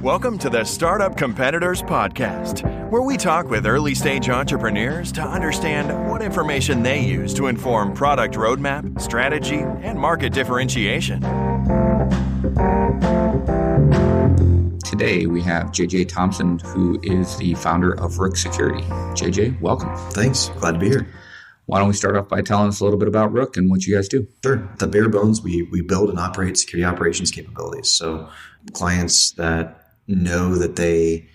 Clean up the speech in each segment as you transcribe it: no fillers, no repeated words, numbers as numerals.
Welcome to the Startup Competitors Podcast, where we talk with early-stage entrepreneurs to understand what information they use to inform product roadmap, strategy, and market differentiation. Today, we have JJ Thompson, who is the founder of Rook Security. JJ, welcome. Thanks. Glad to be here. Why don't we start off by telling us a little bit about Rook and what you guys do? Sure. The bare bones, we build and operate security operations capabilities. So clients that know that they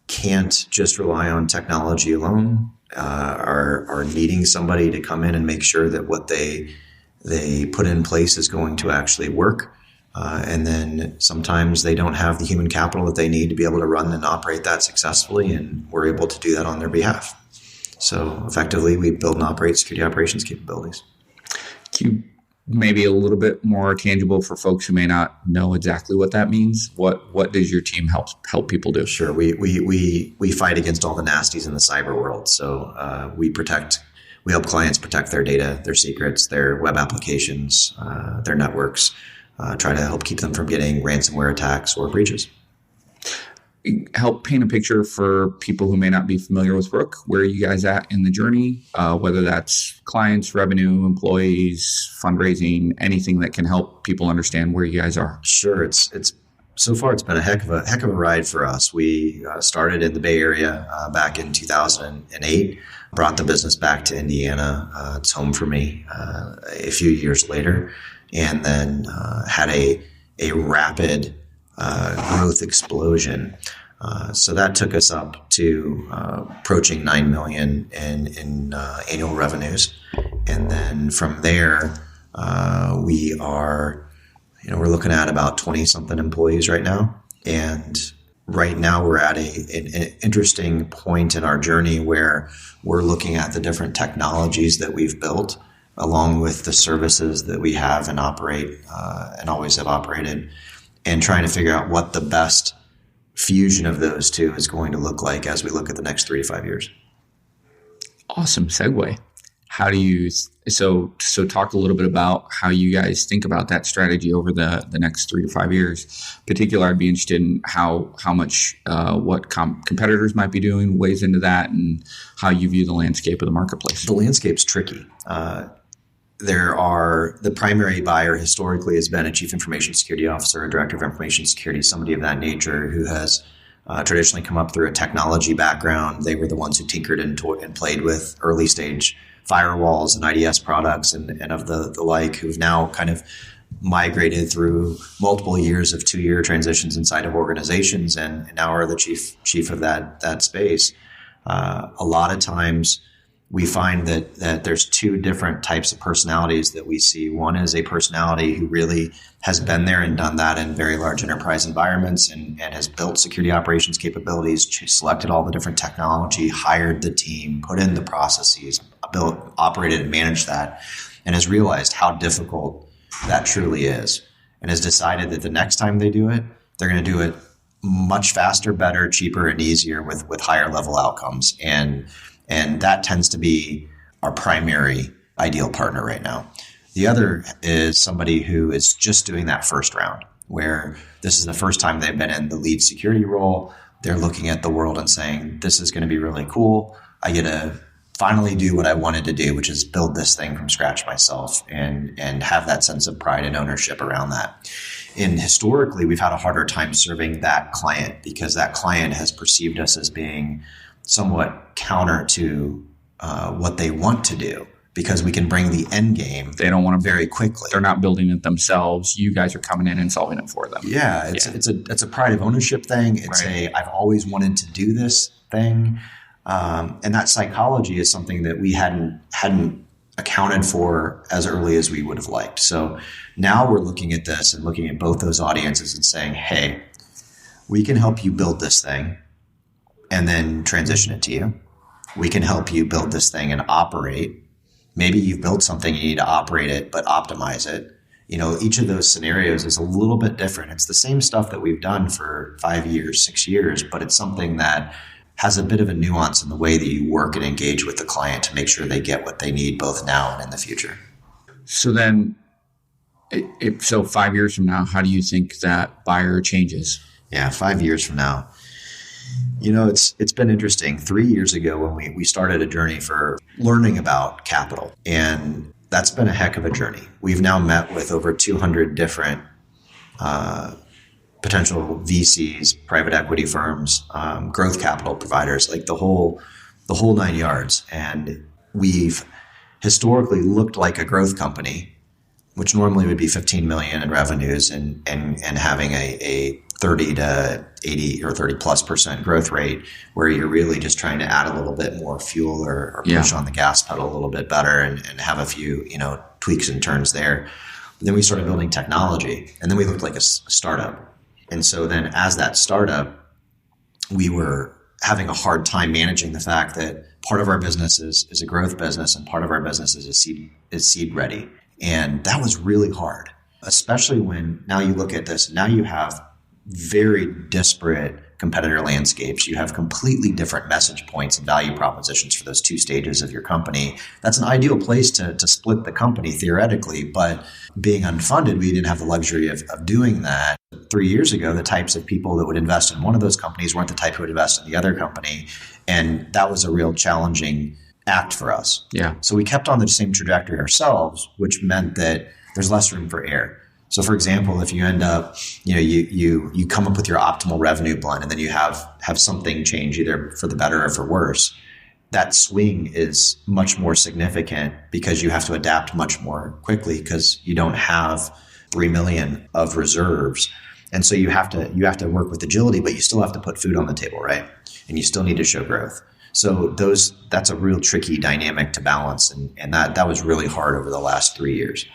can't just rely on technology alone, are needing somebody to come in and make sure that what they put in place is going to actually work. And then sometimes they don't have the human capital that they need to be able to run and operate that successfully, and we're able to do that on their behalf. So effectively, we build and operate security operations capabilities. Can you maybe a little bit more tangible for folks who may not know exactly what that means? What does your team help people do? Sure. We fight against all the nasties in the cyber world. So we help clients protect their data, their secrets, their web applications, their networks, try to help keep them from getting ransomware attacks or breaches. Help paint a picture for people who may not be familiar with Rook. Where are you guys at in the journey? Whether that's clients, revenue, employees, fundraising, anything that can help people understand where you guys are. Sure. It's so far it's been a heck of a ride for us. We started in the Bay Area back in 2008. Brought the business back to Indiana. It's home for me. A few years later, and then had a rapid growth explosion. So that took us up to approaching $9 million in annual revenues. And then from there, we are, we're looking at about 20 something employees right now. And right now we're at an interesting point in our journey where we're looking at the different technologies that we've built along with the services that we have and operate and always have operated, and trying to figure out what the best fusion of those two is going to look like as we look at the next 3 to 5 years. Awesome segue. How do you, so talk a little bit about how you guys think about that strategy over the next 3 to 5 years. Particularly, I'd be interested in how much what competitors might be doing weighs into that, and how you view the landscape of the marketplace. The landscape's tricky. The primary buyer historically has been a chief information security officer, a director of information security, somebody of that nature who has traditionally come up through a technology background. They were the ones who tinkered and played with early stage firewalls and IDS products and of the like, who've now kind of migrated through multiple years of 2-year transitions inside of organizations and now are the chief of that space. A lot of times we find that there's two different types of personalities that we see. One is a personality who really has been there and done that in very large enterprise environments and has built security operations capabilities, selected all the different technology, hired the team, put in the processes, built, operated, and managed that, and has realized how difficult that truly is, and has decided that the next time they do it, they're going to do it much faster, better, cheaper, and easier with higher level outcomes. And that tends to be our primary ideal partner right now. The other is somebody who is just doing that first round, where this is the first time they've been in the lead security role. They're looking at the world and saying, this is going to be really cool. I get to finally do what I wanted to do, which is build this thing from scratch myself and have that sense of pride and ownership around that. And historically, we've had a harder time serving that client because that client has perceived us as being somewhat counter to what they want to do, because we can bring the end game. They don't want to very quickly. They're not building it themselves. You guys are coming in and solving it for them. Yeah, it's a pride of ownership thing. It's I've always wanted to do this thing, and that psychology is something that we hadn't accounted for as early as we would have liked. So now we're looking at this and looking at both those audiences and saying, hey, we can help you build this thing and then transition it to you. We can help you build this thing and operate. Maybe you've built something, you need to operate it, but optimize it. Each of those scenarios is a little bit different. It's the same stuff that we've done for 5 years, 6 years, but it's something that has a bit of a nuance in the way that you work and engage with the client to make sure they get what they need both now and in the future. So then So 5 years from now, how do you think that buyer changes? Yeah, 5 years from now. It's been interesting. 3 years ago when we started a journey for learning about capital, and that's been a heck of a journey. We've now met with over 200 different potential VCs, private equity firms, growth capital providers, like the whole 9 yards. And we've historically looked like a growth company, which normally would be 15 million in revenues and having a 30 to 80 or 30+% growth rate, where you're really just trying to add a little bit more fuel or push on the gas pedal a little bit better and have a few, tweaks and turns there. And then we started building technology, and then we looked like a startup. And so then as that startup, we were having a hard time managing the fact that part of our business is a growth business and part of our business is seed ready. And that was really hard, especially when now you look at this, now you have very disparate competitor landscapes. You have completely different message points and value propositions for those two stages of your company. That's an ideal place to split the company theoretically, but being unfunded, we didn't have the luxury of doing that. 3 years ago, the types of people that would invest in one of those companies weren't the type who would invest in the other company. And that was a real challenging act for us. Yeah. So we kept on the same trajectory ourselves, which meant that there's less room for error. So for example, if you end up, you come up with your optimal revenue blend and then you have something change either for the better or for worse, that swing is much more significant because you have to adapt much more quickly because you don't have 3 million of reserves. And so you have to work with agility, but you still have to put food on the table, right? And you still need to show growth. So that's a real tricky dynamic to balance. And that was really hard over the last 3 years.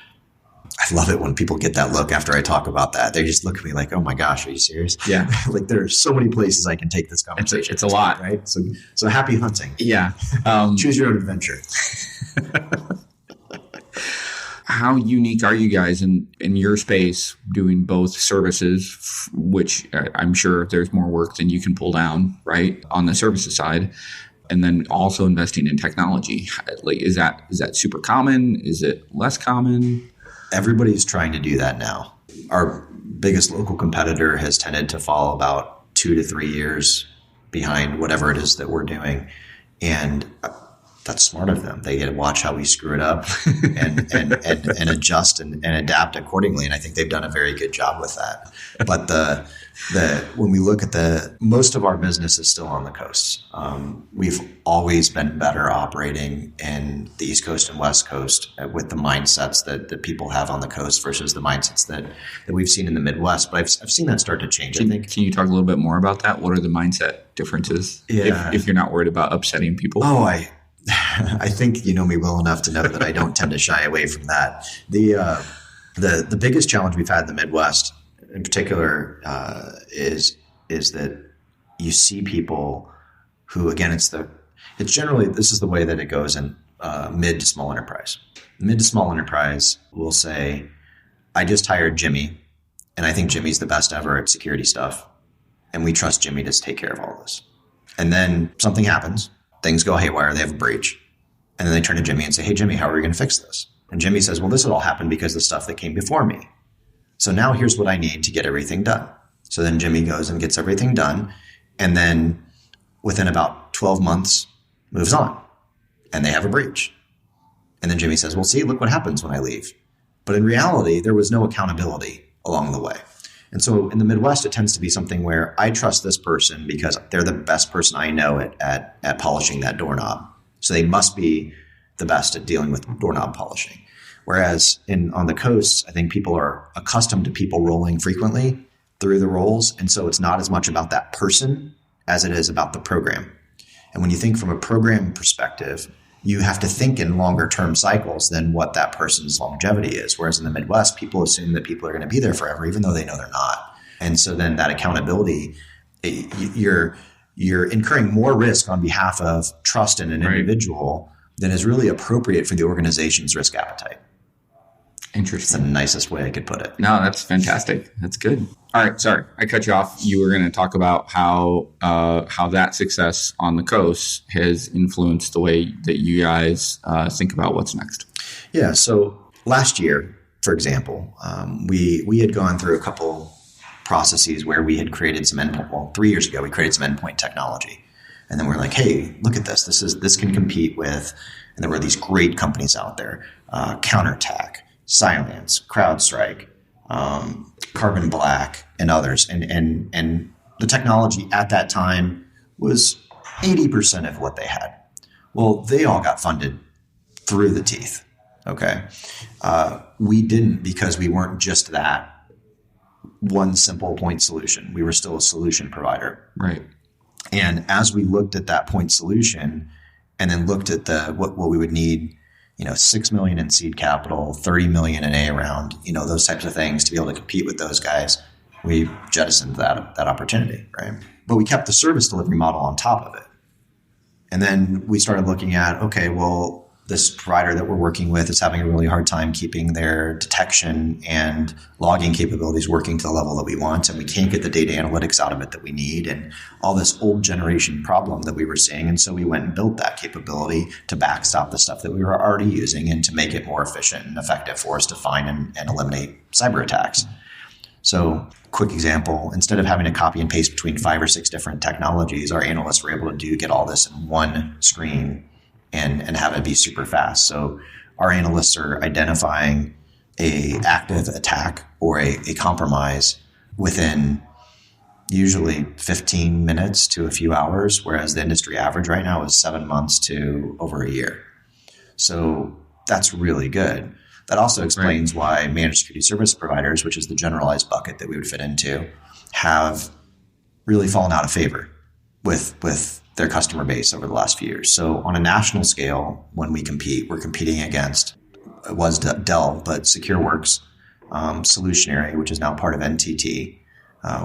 I love it when people get that look after I talk about that. They just look at me like, oh my gosh, are you serious? Yeah. Like there are so many places I can take this conversation. It's a lot. Right? So happy hunting. Yeah. Choose your own adventure. How unique are you guys in your space doing both services, which I'm sure there's more work than you can pull down, right, on the services side, and then also investing in technology? Like, is that super common? Is it less common? Everybody's trying to do that now. Our biggest local competitor has tended to fall about 2 to 3 years behind whatever it is that we're doing. And that's smart of them. They get to watch how we screw it up and adjust and adapt accordingly. And I think they've done a very good job with that. But when we look at most of our business is still on the coasts. We've always been better operating in the East Coast and West Coast with the mindsets that people have on the coast versus the mindsets that we've seen in the Midwest. But I've seen that start to change. Can you talk a little bit more about that? What are the mindset differences? Yeah. If you're not worried about upsetting people? I think you know me well enough to know that I don't tend to shy away from that. The biggest challenge we've had in the Midwest, in particular, is that you see people who, again, it's generally, this is the way that it goes in mid to small enterprise. Mid to small enterprise will say, I just hired Jimmy, and I think Jimmy's the best ever at security stuff, and we trust Jimmy to take care of all this. And then something happens. Things go haywire, they have a breach. And then they turn to Jimmy and say, hey, Jimmy, how are we going to fix this? And Jimmy says, well, this would all happen because of the stuff that came before me. So now here's what I need to get everything done. So then Jimmy goes and gets everything done. And then within about 12 months, moves on. And they have a breach. And then Jimmy says, well, see, look what happens when I leave. But in reality, there was no accountability along the way. And so in the Midwest, it tends to be something where I trust this person because they're the best person I know at polishing that doorknob. So they must be the best at dealing with doorknob polishing. Whereas on the coast, I think people are accustomed to people rolling frequently through the roles. And so it's not as much about that person as it is about the program. And when you think from a program perspective, you have to think in longer term cycles than what that person's longevity is. Whereas in the Midwest, people assume that people are going to be there forever, even though they know they're not. And so then that accountability, you're incurring more risk on behalf of trust in an individual than is really appropriate for the organization's risk appetite. Interesting. It's the nicest way I could put it. No, that's fantastic. That's good. All right. Sorry, I cut you off. You were going to talk about how that success on the coast has influenced the way that you guys think about what's next. Yeah. So last year, for example, we had gone through a couple processes where we had created some endpoint. Well, 3 years ago, we created some endpoint technology. And then we're like, hey, look at this. This can compete with, and there were these great companies out there, Counterattack, Cylance, CrowdStrike, Carbon Black, and others. And the technology at that time was 80% of what they had. Well, they all got funded through the teeth. Okay. We didn't, because we weren't just that one simple point solution. We were still a solution provider. Right. And as we looked at that point solution and then looked at what we would need, $6 million in seed capital, $30 million in A round, those types of things to be able to compete with those guys, we jettisoned that opportunity, right? But we kept the service delivery model on top of it. And then we started looking at, okay, well, this provider that we're working with is having a really hard time keeping their detection and logging capabilities working to the level that we want, and we can't get the data analytics out of it that we need, and all this old generation problem that we were seeing. And so we went and built that capability to backstop the stuff that we were already using and to make it more efficient and effective for us to find and eliminate cyber attacks. So, quick example, instead of having to copy and paste between 5 or 6 different technologies, our analysts were able to get all this in one screen and have it be super fast. So our analysts are identifying a active attack or a compromise within usually 15 minutes to a few hours, whereas the industry average right now is 7 months to over a year. So that's really good. That also explains why managed security service providers, which is the generalized bucket that we would fit into, have really fallen out of favor with their customer base over the last few years. So on a national scale, when we compete, we're competing against, it was Dell, but SecureWorks, Solutionary, which is now part of NTT.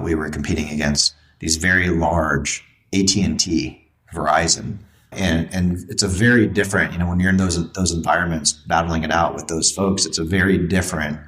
We were competing against these very large AT&T, Verizon. And it's a very different, when you're in those environments battling it out with those folks, it's a very different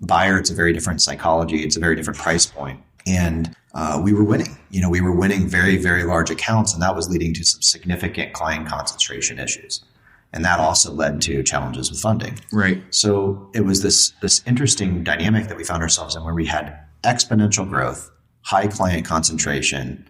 buyer. It's a very different psychology. It's a very different price point. And we were winning. We were winning very, very large accounts, and that was leading to some significant client concentration issues. And that also led to challenges with funding. Right. So it was this interesting dynamic that we found ourselves in, where we had exponential growth, high client concentration,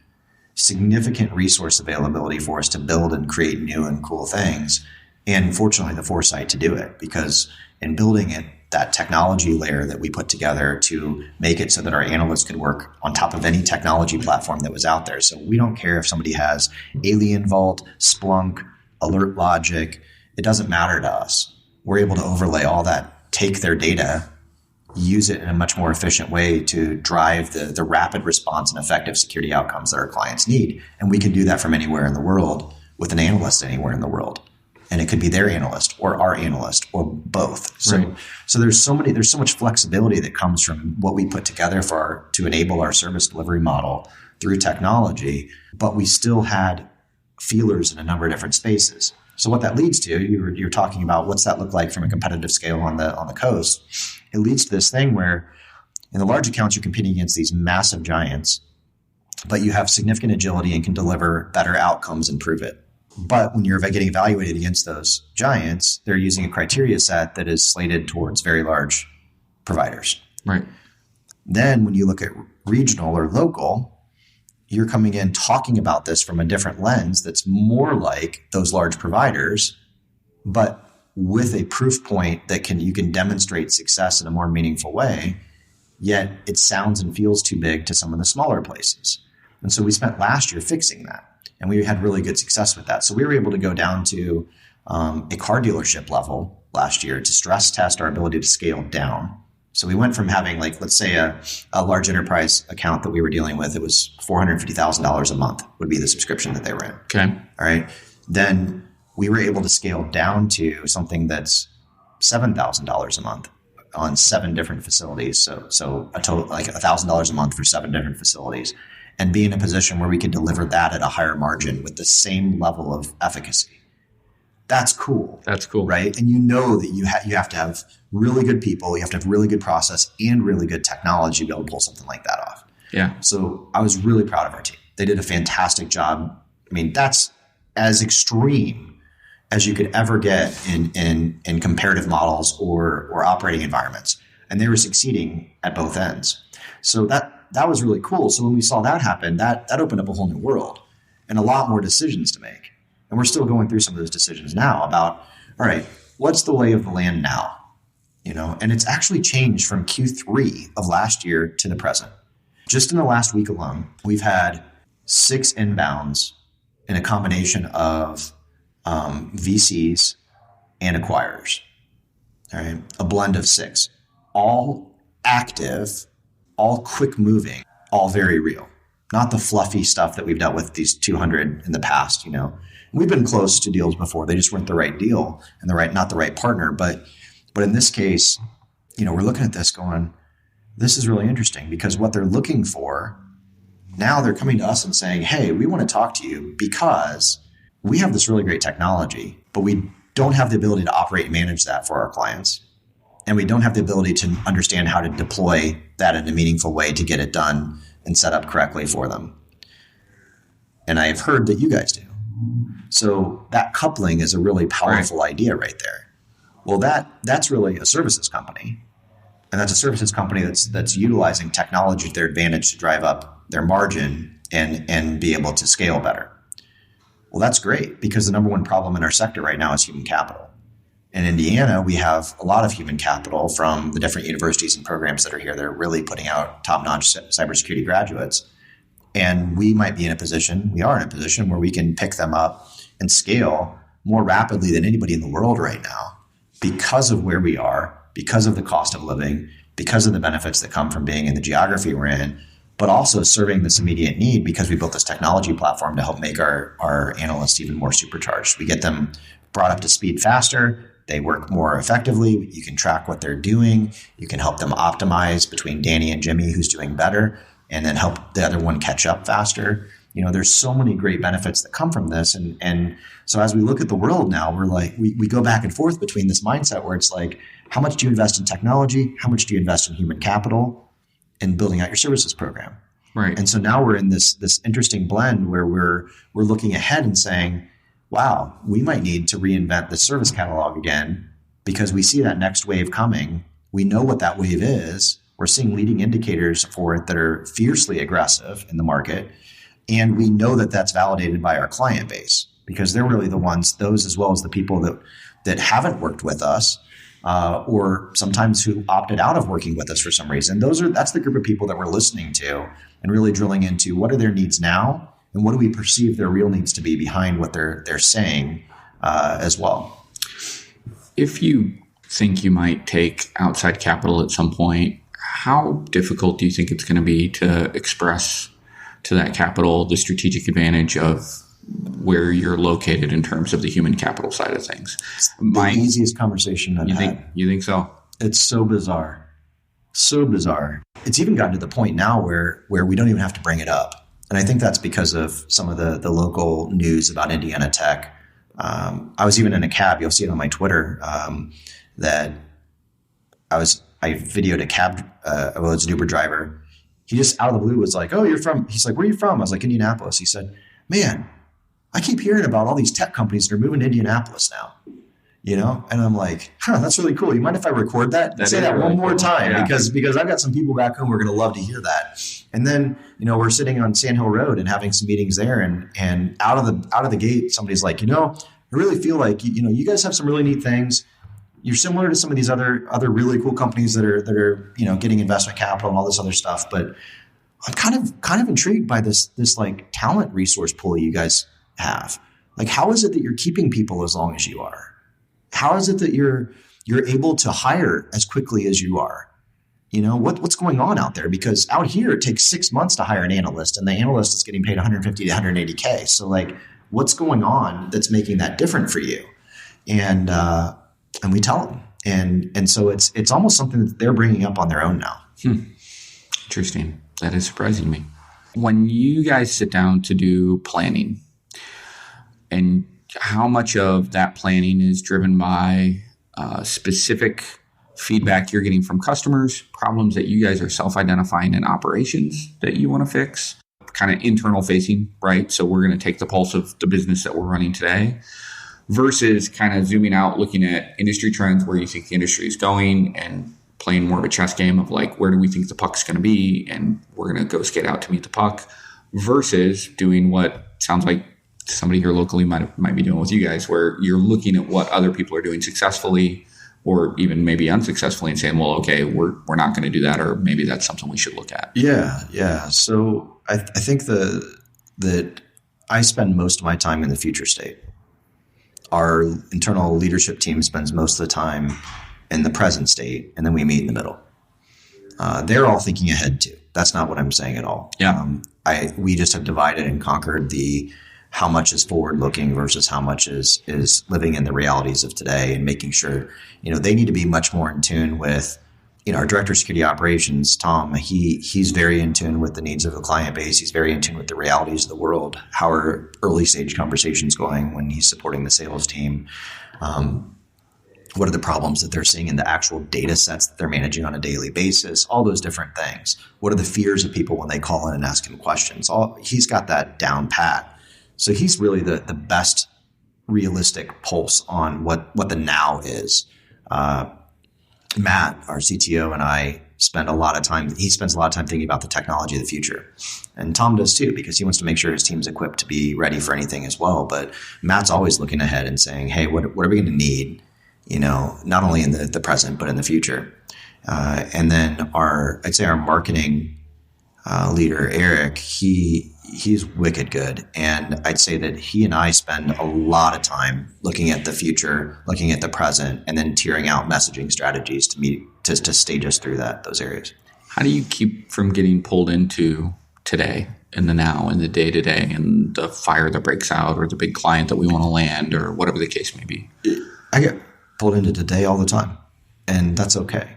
significant resource availability for us to build and create new and cool things. And fortunately, the foresight to do it, because in building it, that technology layer that we put together to make it so that our analysts could work on top of any technology platform that was out there. So we don't care if somebody has Alien Vault, Splunk, Alert Logic. It doesn't matter to us. We're able to overlay all that, take their data, use it in a much more efficient way to drive the rapid response and effective security outcomes that our clients need. And we can do that from anywhere in the world with an analyst anywhere in the world. And it could be their analyst or our analyst or both. So there's so much flexibility that comes from what we put together to enable our service delivery model through technology, but we still had feelers in a number of different spaces. So what that leads to, you're talking about what's that look like from a competitive scale on the coast. It leads to this thing where in the large accounts, you're competing against these massive giants, but you have significant agility and can deliver better outcomes and prove it. But when you're getting evaluated against those giants, they're using a criteria set that is slated towards very large providers. Right. Then when you look at regional or local, you're coming in talking about this from a different lens that's more like those large providers, but with a proof point that you can demonstrate success in a more meaningful way, yet it sounds and feels too big to some of the smaller places. And so we spent last year fixing that. And we had really good success with that. So we were able to go down to a car dealership level last year to stress test our ability to scale down. So we went from having, let's say a large enterprise account that we were dealing with, it was $450,000 a month would be the subscription that they were in. Okay. All right. Then we were able to scale down to something that's $7,000 a month on 7 different facilities. So a total like $1,000 a month for 7 different facilities. And be in a position where we could deliver that at a higher margin with the same level of efficacy. That's cool. That's cool. Right? And that you have to have really good people, you have to have really good process and really good technology to be able to pull something like that off. Yeah. So I was really proud of our team. They did a fantastic job. I mean, that's as extreme as you could ever get in comparative models or operating environments. And they were succeeding at both ends. So that was really cool. So when we saw that happen, that opened up a whole new world and a lot more decisions to make. And we're still going through some of those decisions now about, all right, what's the lay of the land now? And it's actually changed from Q3 of last year to the present. Just in the last week alone, we've had 6 inbounds in a combination of VCs and acquirers. All right, a blend of 6, all active, all quick moving, all very real. Not the fluffy stuff that we've dealt with these 200 in the past. We've been close to deals before. They just weren't the right deal and not the right partner. But in this case, we're looking at this going, this is really interesting because what they're looking for now, they're coming to us and saying, hey, we want to talk to you because we have this really great technology, but we don't have the ability to operate and manage that for our clients. And we don't have the ability to understand how to deploy that in a meaningful way to get it done and set up correctly for them. And I've heard that you guys do. So that coupling is a really powerful idea right there. Well, that's really a services company. And that's a services company that's utilizing technology to their advantage to drive up their margin and be able to scale better. Well, that's great because the number one problem in our sector right now is human capital. In Indiana, we have a lot of human capital from the different universities and programs that are here. They're really putting out top-notch cybersecurity graduates. And we are in a position where we can pick them up and scale more rapidly than anybody in the world right now because of where we are, because of the cost of living, because of the benefits that come from being in the geography we're in, but also serving this immediate need because we built this technology platform to help make our analysts even more supercharged. We get them brought up to speed faster. They work more effectively. You can track what they're doing. You can help them optimize between Danny and Jimmy, who's doing better, and then help the other one catch up faster. There's so many great benefits that come from this. And so as we look at the world now, we're like, we go back and forth between this mindset where it's like, how much do you invest in technology? How much do you invest in human capital and building out your services program? Right. And so now we're in this interesting blend where we're looking ahead and saying, wow, we might need to reinvent the service catalog again because we see that next wave coming. We know what that wave is. We're seeing leading indicators for it that are fiercely aggressive in the market. And we know that that's validated by our client base because they're really the ones, those as well as the people that haven't worked with us or sometimes who opted out of working with us for some reason. That's the group of people that we're listening to and really drilling into what are their needs now and what do we perceive their real needs to be behind what they're saying as well. If you think you might take outside capital at some point, how difficult do you think it's going to be to express to that capital the strategic advantage of where you're located in terms of the human capital side of things? The easiest conversation I've had. You think so? It's so bizarre. So bizarre. It's even gotten to the point now where we don't even have to bring it up. And I think that's because of some of the local news about Indiana Tech. I was even in a cab. You'll see it on my Twitter that I videoed a cab. It's an Uber driver. He just out of the blue was like, "Oh, he's like, where are you from?" I was like, "Indianapolis." He said, "Man, I keep hearing about all these tech companies that are moving to Indianapolis now." And I'm like, that's really cool. You mind if I record that? Say that really one more time, yeah. because I've got some people back home who are going to love to hear that. And then, we're sitting on Sand Hill Road and having some meetings there, and out of the gate, somebody's like, I really feel like, you guys have some really neat things. You're similar to some of these other really cool companies that are, getting investment capital and all this other stuff. But I'm kind of intrigued by this like talent resource pool you guys have. Like, how is it that you're keeping people as long as you are? How is it that you're able to hire as quickly as you are? What's going on out there? Because out here it takes 6 months to hire an analyst, and the analyst is getting paid $150 to $180K. So like, what's going on that's making that different for you? And we tell them, and so it's almost something that they're bringing up on their own now. Interesting. That is surprising to me. When you guys sit down to do planning, and how much of that planning is driven by specific feedback you're getting from customers, problems that you guys are self-identifying in operations that you want to fix, kind of internal facing, right? So we're going to take the pulse of the business that we're running today, versus kind of zooming out, looking at industry trends, where you think the industry is going, and playing more of a chess game of like, where do we think the puck's going to be, and we're going to go skate out to meet the puck, versus doing what sounds like somebody here locally might be doing with you guys, where you're looking at what other people are doing successfully or even maybe unsuccessfully and saying, well, okay, we're not going to do that, or maybe that's something we should look at. Yeah. So I think that I spend most of my time in the future state. Our internal leadership team spends most of the time in the present state, and then we meet in the middle. They're all thinking ahead too. That's not what I'm saying at all. Yeah. We just have divided and conquered how much is forward looking versus how much is living in the realities of today, and making sure, they need to be much more in tune with, our director of security operations, Tom, he's very in tune with the needs of the client base. He's very in tune with the realities of the world. How are early stage conversations going when he's supporting the sales team? What are the problems that they're seeing in the actual data sets that they're managing on a daily basis? All those different things. What are the fears of people when they call in and ask him questions? He's got that down pat. So he's really the best realistic pulse on what the now is. Matt, our CTO, and I spend a lot of time. He spends a lot of time thinking about the technology of the future, and Tom does too, because he wants to make sure his team's equipped to be ready for anything as well. But Matt's always looking ahead and saying, "Hey, what are we going to need? Not only in the present but in the future." And then I'd say our marketing leader, Eric, he's wicked good. And I'd say that he and I spend a lot of time looking at the future, looking at the present, and then tearing out messaging strategies to stage us through those areas. How do you keep from getting pulled into today, in the now, in the day to day, and the fire that breaks out, or the big client that we want to land, or whatever the case may be? I get pulled into today all the time, and that's okay.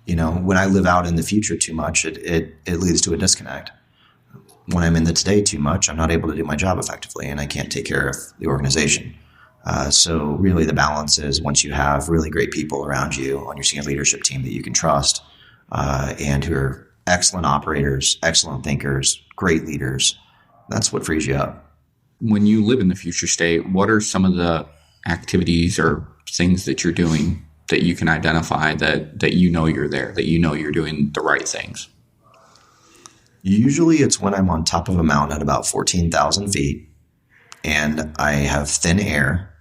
When I live out in the future too much, it leads to a disconnect. When I'm in the today too much, I'm not able to do my job effectively, and I can't take care of the organization. So really the balance is, once you have really great people around you on your senior leadership team that you can trust, and who are excellent operators, excellent thinkers, great leaders, that's what frees you up. When you live in the future state, what are some of the activities or things that you're doing that you can identify that you're there, that you're doing the right things? Usually it's when I'm on top of a mountain at about 14,000 feet and I have thin air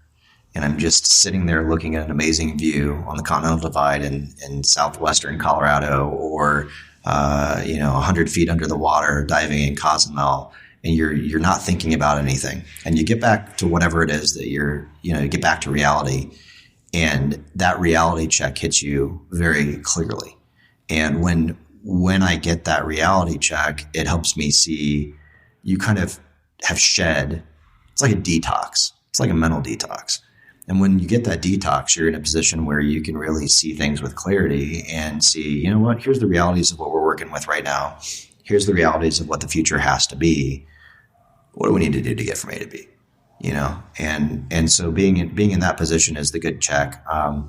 and I'm just sitting there looking at an amazing view on the Continental Divide in southwestern Colorado, or 100 feet under the water diving in Cozumel, and you're not thinking about anything, and you get back to whatever it is that you get back to reality, and that reality check hits you very clearly. And when I get that reality check, it helps me see you kind of have shed. It's like a detox. It's like a mental detox. And when you get that detox, you're in a position where you can really see things with clarity and see, here's the realities of what we're working with right now. Here's the realities of what the future has to be. What do we need to do to get from A to B? And so being in that position is the good check. I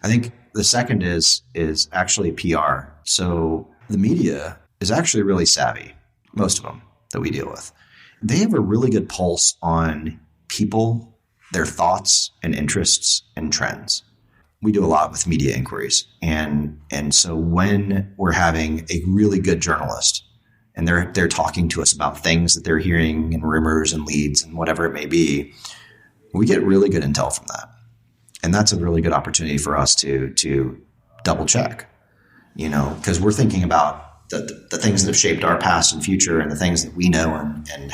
think the second is actually PR. So the media is actually really savvy, most of them that we deal with. They have a really good pulse on people, their thoughts and interests and trends. We do a lot with media inquiries. And so when we're having a really good journalist and they're talking to us about things that they're hearing and rumors and leads and whatever it may be, we get really good intel from that. And that's a really good opportunity for us to double check, because we're thinking about the things that have shaped our past and future and the things that we know and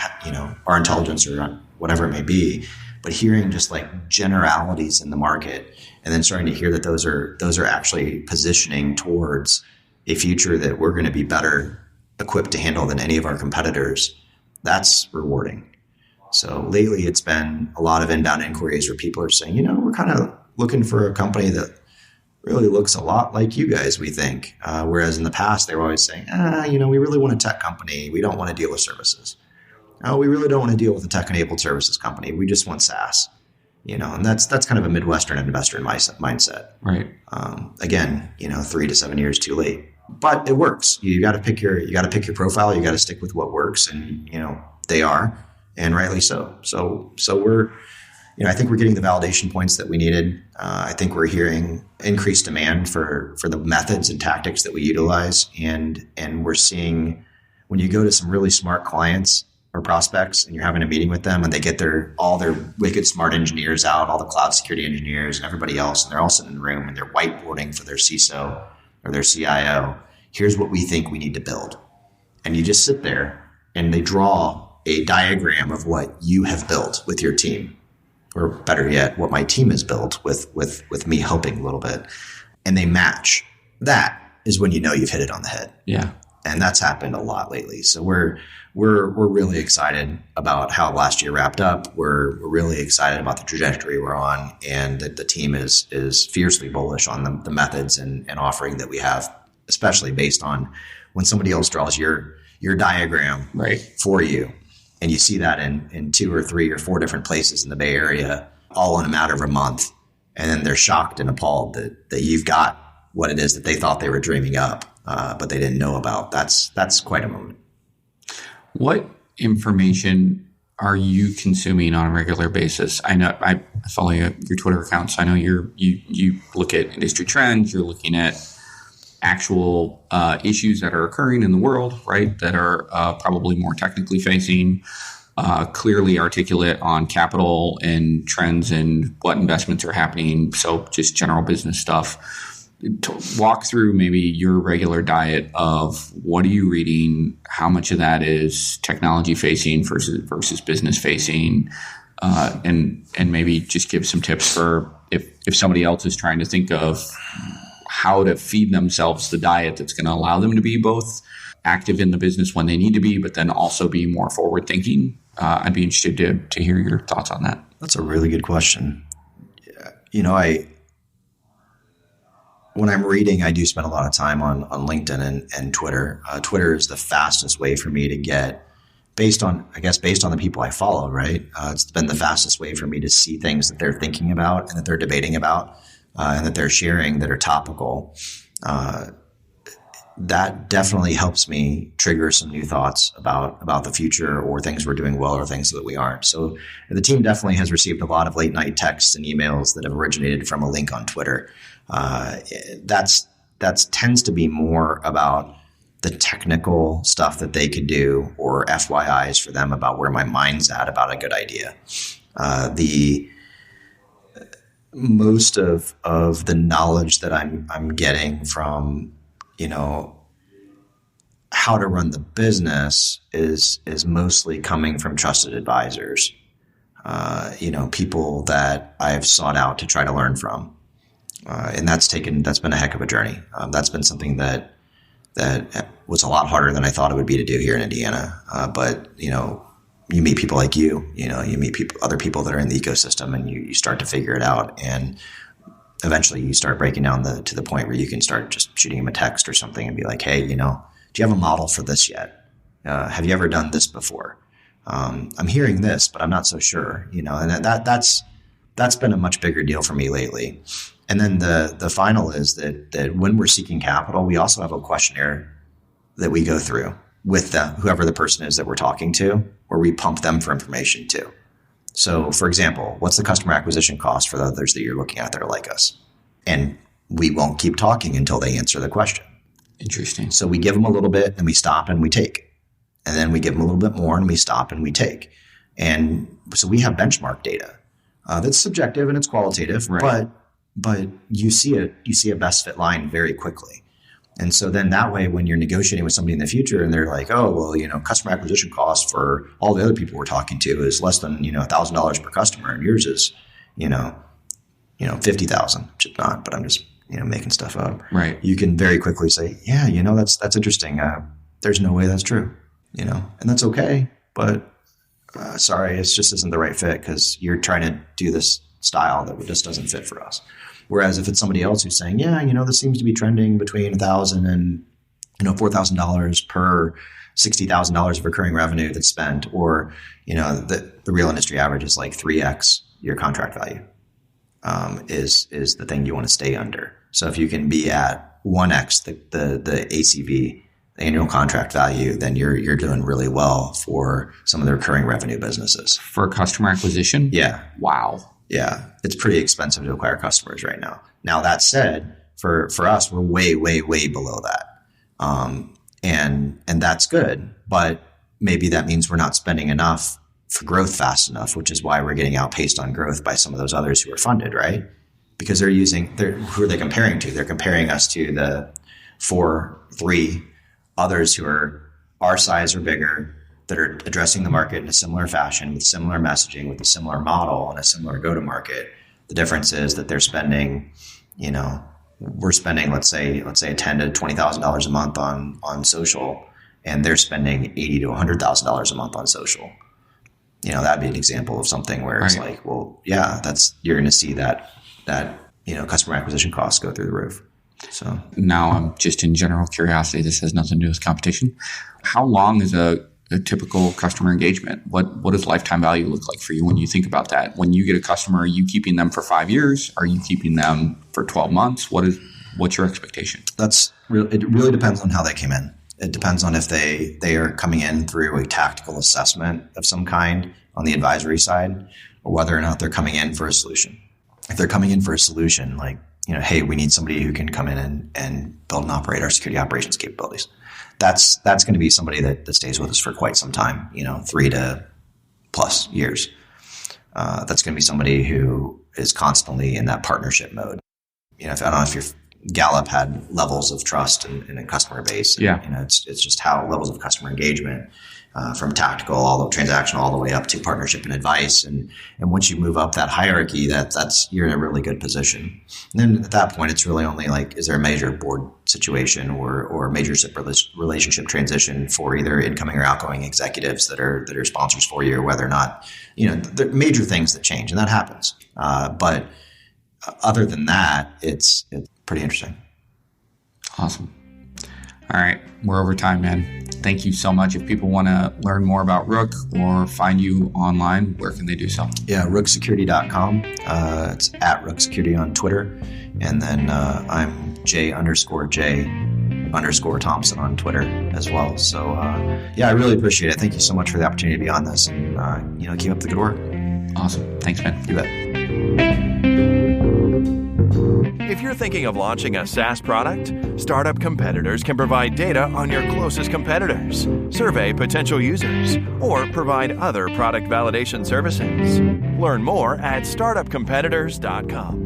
our intelligence or whatever it may be. But hearing just like generalities in the market and then starting to hear that those are actually positioning towards a future that we're going to be better equipped to handle than any of our competitors, that's rewarding. So lately it's been a lot of inbound inquiries where people are saying, we're kind of looking for a company that really looks a lot like you guys, we think. Whereas in the past, they were always saying, we really want a tech company. We don't want to deal with services. Oh, we really don't want to deal with a tech-enabled services company. We just want SaaS. And that's kind of a Midwestern investor mindset. Right. Again, 3 to 7 years too late. But it works. You got to pick your profile. You got to stick with what works, and they are, and rightly so. So we're I think we're getting the validation points that we needed. I think we're hearing increased demand for the methods and tactics that we utilize. And we're seeing when you go to some really smart clients or prospects and you're having a meeting with them and they get all their wicked smart engineers out, all the cloud security engineers and everybody else, and they're all sitting in the room and they're whiteboarding for their CISO or their CIO. Here's what we think we need to build. And you just sit there and they draw a diagram of what you have built with your team. Or better yet, what my team has built with me helping a little bit, and they match. That is when you know you've hit it on the head. Yeah, and that's happened a lot lately. So we're really excited about how last year wrapped up. We're really excited about the trajectory we're on, and the team is fiercely bullish on the methods and offering that we have, especially based on when somebody else draws your diagram for you. And you see that in 2 or 3 or 4 different places in the Bay Area, all in a matter of a month. And then they're shocked and appalled that you've got what it is that they thought they were dreaming up, but they didn't know about. That's quite a moment. What information are you consuming on a regular basis? I know I follow your Twitter account, so I know you look at industry trends. You're looking at actual issues that are occurring in the world, right, that are probably more technically facing, clearly articulate on capital and trends and what investments are happening. So just general business stuff. Walk through maybe your regular diet of what are you reading, how much of that is technology facing versus business facing, and maybe just give some tips for if somebody else is trying to think of how to feed themselves the diet that's going to allow them to be both active in the business when they need to be, but then also be more forward thinking. I'd be interested to hear your thoughts on that. That's a really good question. When I'm reading, I do spend a lot of time on LinkedIn and Twitter. Twitter is the fastest way for me to get, based on the people I follow, right? It's been the fastest way for me to see things that they're thinking about and that they're debating about. And that they're sharing that are topical, that definitely helps me trigger some new thoughts about the future or things we're doing well or things that we aren't. So the team definitely has received a lot of late night texts and emails that have originated from a link on Twitter. That's tends to be more about the technical stuff that they could do or FYIs for them about where my mind's at about a good idea. Most of the knowledge that I'm getting from, how to run the business is mostly coming from trusted advisors, people that I've sought out to try to learn from. And that's been a heck of a journey. That's been something that was a lot harder than I thought it would be to do here in Indiana. But you meet people like you meet other people that are in the ecosystem, and you start to figure it out. And eventually you start breaking down to the point where you can start just shooting them a text or something and be like, hey, do you have a model for this yet? Have you ever done this before? I'm hearing this, but I'm not so sure, and that's been a much bigger deal for me lately. And then the final is that when we're seeking capital, we also have a questionnaire that we go through with whoever the person is that we're talking to, or we pump them for information to. So, for example, what's the customer acquisition cost for the others that you're looking at that are like us? And we won't keep talking until they answer the question. Interesting. So we give them a little bit and we stop and we take. And then we give them a little bit more and we stop and we take. And so we have benchmark data that's subjective and it's qualitative, right. but you see a best fit line very quickly. And so then that way, when you're negotiating with somebody in the future and they're like, oh, well, customer acquisition cost for all the other people we're talking to is less than, $1,000 per customer. And yours is, 50,000, which is not, but I'm just, making stuff up. Right. You can very quickly say, yeah, that's interesting. There's no way that's true, and that's okay. But sorry, it just isn't the right fit because you're trying to do this style that just doesn't fit for us. Whereas if it's somebody else who's saying, yeah, this seems to be trending between $1,000 and, $4,000 per $60,000 of recurring revenue that's spent, or, the real industry average is like 3x your contract value, is the thing you want to stay under. So if you can be at 1x the ACV annual contract value, then you're doing really well for some of the recurring revenue businesses. For customer acquisition? Yeah. Wow. Yeah. It's pretty expensive to acquire customers right now. Now, that said, for us, we're way, way, way below that. And that's good, but maybe that means we're not spending enough for growth fast enough, which is why we're getting outpaced on growth by some of those others who are funded, right? Because who are they comparing to? They're comparing us to the 3 others who are our size or bigger, that are addressing the market in a similar fashion, with similar messaging, with a similar model and a similar go-to-market. The difference is that they're spending, we're spending, let's say $10,000 to $20,000 a month on social, and they're spending $80,000 to $100,000 a month on social. That'd be an example of something where it's like, well, yeah, you're going to see that customer acquisition costs go through the roof. So now I'm just in general curiosity. This has nothing to do with competition. How long is a typical customer engagement? What does lifetime value look like for you when you think about that? When you get a customer, are you keeping them for 5 years? Are you keeping them for 12 months? What's your expectation? It really depends on how they came in. It depends on if they are coming in through a tactical assessment of some kind on the advisory side, or whether or not they're coming in for a solution. If they're coming in for a solution, like, hey, we need somebody who can come in and build and operate our security operations capabilities. That's going to be somebody that stays with us for quite some time, 3 to plus years. That's going to be somebody who is constantly in that partnership mode. I don't know if Gallup had levels of trust in a customer base. Yeah. It's just how levels of customer engagement, from tactical, all the transactional, all the way up to partnership and advice. And once you move up that hierarchy, you're in a really good position. And then at that point, it's really only like, is there a major board situation or a major relationship transition for either incoming or outgoing executives that are sponsors for you, or whether or not, there are major things that change, and that happens. But other than that, it's pretty interesting. Awesome. All right. We're over time, man. Thank you so much. If people want to learn more about Rook or find you online, where can they do so? Yeah, rooksecurity.com. It's at Rook Security on Twitter. And then I'm J_Thompson on Twitter as well. So, I really appreciate it. Thank you so much for the opportunity to be on this, and, keep up the good work. Awesome. Thanks, man. You bet. If you're thinking of launching a SaaS product, Startup Competitors can provide data on your closest competitors, survey potential users, or provide other product validation services. Learn more at startupcompetitors.com.